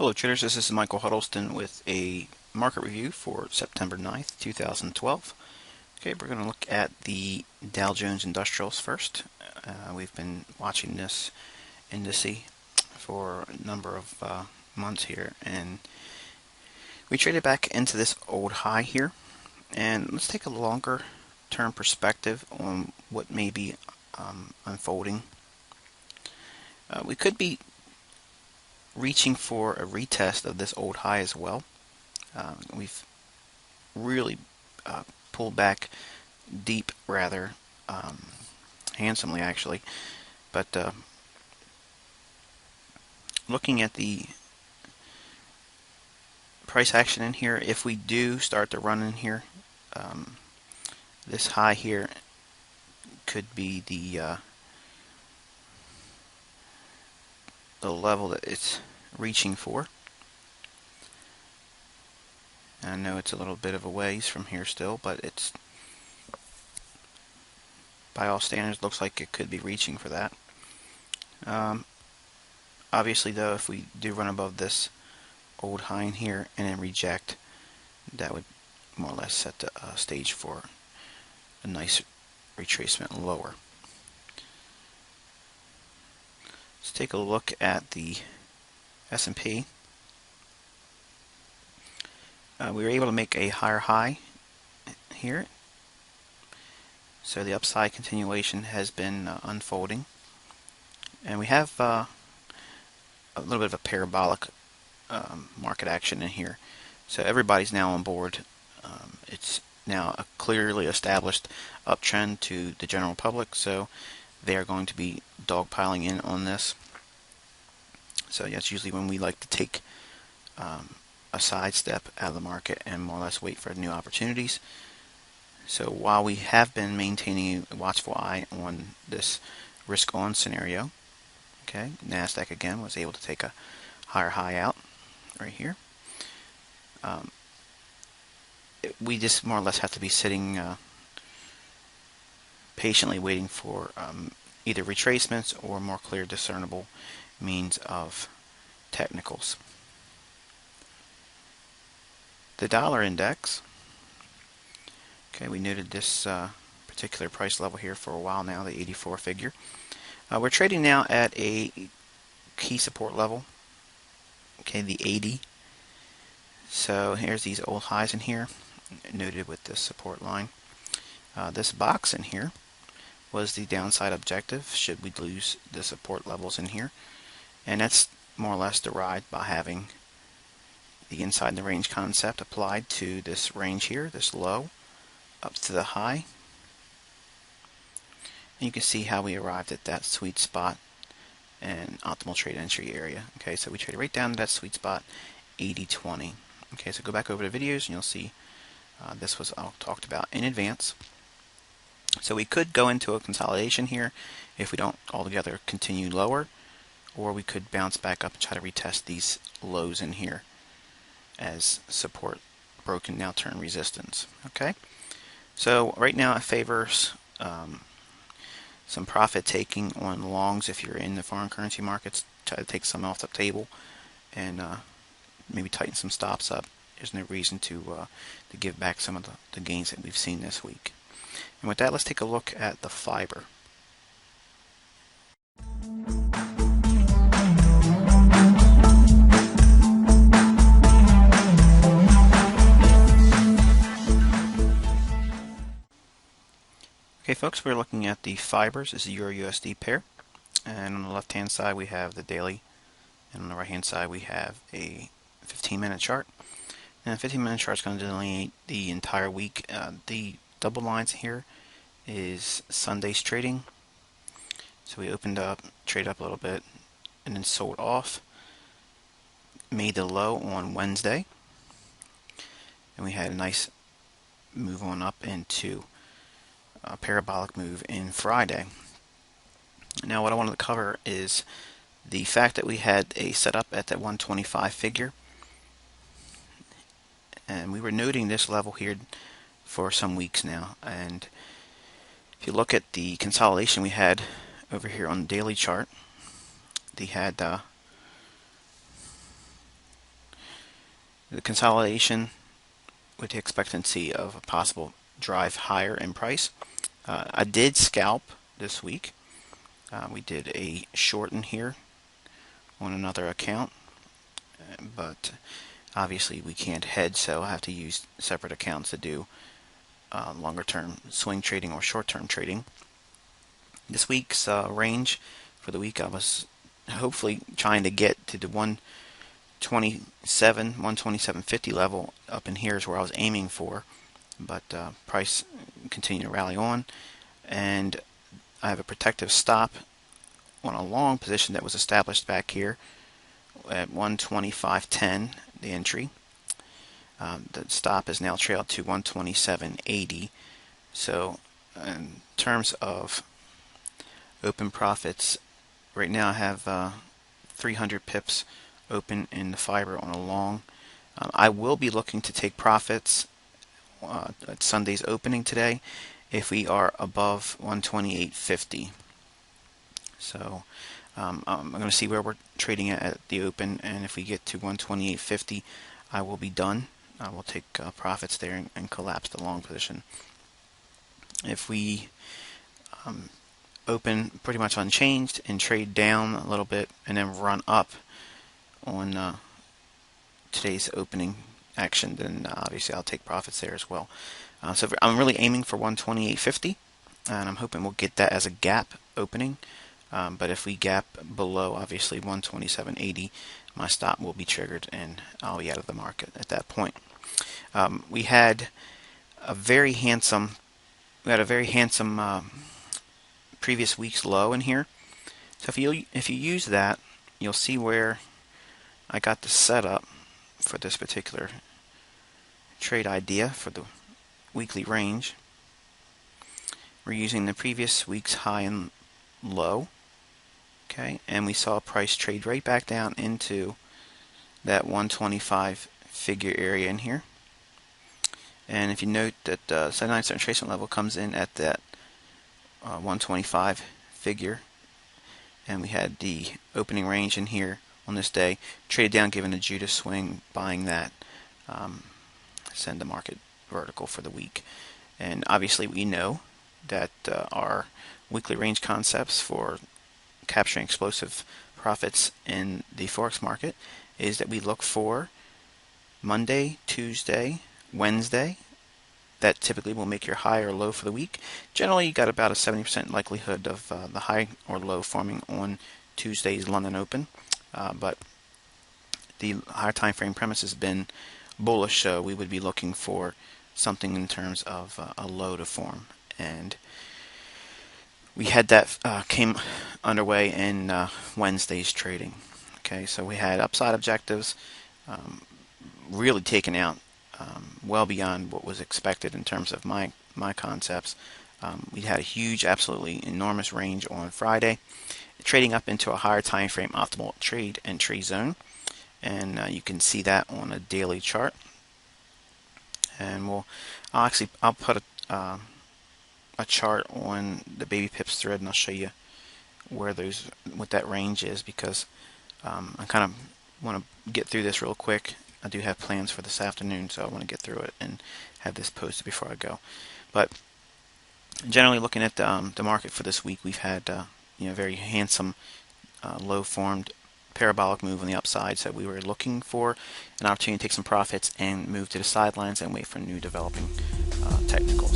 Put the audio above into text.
Hello traders, this is Michael Huddleston with a market review for September 9th, 2012. Okay, we're going to look at the Dow Jones Industrials first. We've been watching this indice for a number of months here, and we traded back into this old high here. And let's take a longer term perspective on what may be unfolding. We could be reaching for a retest of this old high as well. We've really pulled back deep rather handsomely actually, but looking at the price action in here, if we do start to run in here, this high here could be the level that it's reaching for. I know it's a little bit of a ways from here still, but it's, by all standards, looks like it could be reaching for that. Obviously though, if we do run above this old high in here and then reject, that would more or less set the stage for a nice retracement lower. Let's take a look at the S&P. We were able to make a higher high here, so the upside continuation has been unfolding, and we have a little bit of a parabolic market action in here. So everybody's now on board. It's now a clearly established uptrend to the general public, so they are going to be dogpiling in on this. So that's usually when we like to take a sidestep out of the market and more or less wait for new opportunities. So while we have been maintaining a watchful eye on this risk on scenario, okay, NASDAQ again was able to take a higher high out right here. We just more or less have to be sitting patiently waiting for either retracements or more clear discernible means of technicals. The dollar index, okay, we noted this particular price level here for a while now, the 84 figure. We're trading now at a key support level, okay, the 80. So here's these old highs in here, noted with this support line. This box in here was the downside objective should we lose the support levels in here, and that's more or less derived by having the inside the range concept applied to this range here, this low, up to the high. And you can see how we arrived at that sweet spot and optimal trade entry area. Okay, so we traded right down to that sweet spot, 80.20. Okay, so go back over the videos and you'll see this was all talked about in advance. So we could go into a consolidation here if we don't altogether continue lower, or we could bounce back up and try to retest these lows in here as support broken, now turn resistance. Okay, so right now it favors some profit taking on longs if you're in the foreign currency markets. Try to take some off the table and maybe tighten some stops up. There's no reason to give back some of the gains that we've seen this week. And with that, let's take a look at the fiber. Okay folks, we're looking at the fibers. This is Euro USD pair, and on the left hand side we have the daily, and on the right hand side we have a 15-minute chart. And the 15-minute chart is going to delineate the entire week. The double lines here is Sunday's trading. So we opened up, traded up a little bit, and then sold off. Made the low on Wednesday, and we had a nice move on up into a parabolic move in Friday. Now what I wanted to cover is the fact that we had a setup at that 125 figure, and we were noting this level here for some weeks now. And if you look at the consolidation we had over here on the daily chart, they had the consolidation with the expectancy of a possible drive higher in price. I did scalp this week. We did a short in here on another account, but obviously we can't hedge, so I have to use separate accounts to do longer term swing trading or short term trading. This week's range for the week, I was hopefully trying to get to the 127.50 level. Up in here is where I was aiming for, but price continued to rally on, and I have a protective stop on a long position that was established back here at 125.10, the entry. The stop is now trailed to 127.80. So in terms of open profits, right now I have 300 pips open in the fiber on a long. I will be looking to take profits at Sunday's opening today if we are above 128.50. So I'm going to see where we're trading at the open, and if we get to 128.50, I will be done. I will take profits there and collapse the long position. If we open pretty much unchanged and trade down a little bit and then run up on today's opening action, then obviously I'll take profits there as well. So I'm really aiming for 128.50, and I'm hoping we'll get that as a gap opening. But if we gap below, obviously 127.80, my stop will be triggered and I'll be out of the market at that point. We had a very handsome previous week's low in here. So if you use that, you'll see where I got the setup for this particular trade idea for the weekly range. We're using the previous week's high and low. Okay, and we saw price trade right back down into that 125 figure area in here. And if you note that 79 cent retracement level comes in at that 125 figure, and we had the opening range in here on this day, traded down given the Judas swing, buying that, send the market vertical for the week. And obviously we know that our weekly range concepts for capturing explosive profits in the Forex market is that we look for Monday, Tuesday, Wednesday. That typically will make your high or low for the week. Generally, you got about a 70% likelihood of the high or low forming on Tuesday's London Open, but the higher time frame premise has been bullish, so we would be looking for something in terms of a low to form, and we had that came underway in Wednesday's trading. Okay, so we had upside objectives really taken out well beyond what was expected in terms of my concepts. We had a huge, absolutely enormous range on Friday, trading up into a higher time frame optimal trade entry zone, and you can see that on a daily chart. And I'll put a chart on the Baby Pips thread, and I'll show you what that range is, because I kind of want to get through this real quick. I do have plans for this afternoon, so I want to get through it and have this posted before I go. But generally, looking at the market for this week, we've had very handsome low formed parabolic move on the upside, so we were looking for an opportunity to take some profits and move to the sidelines and wait for new developing technical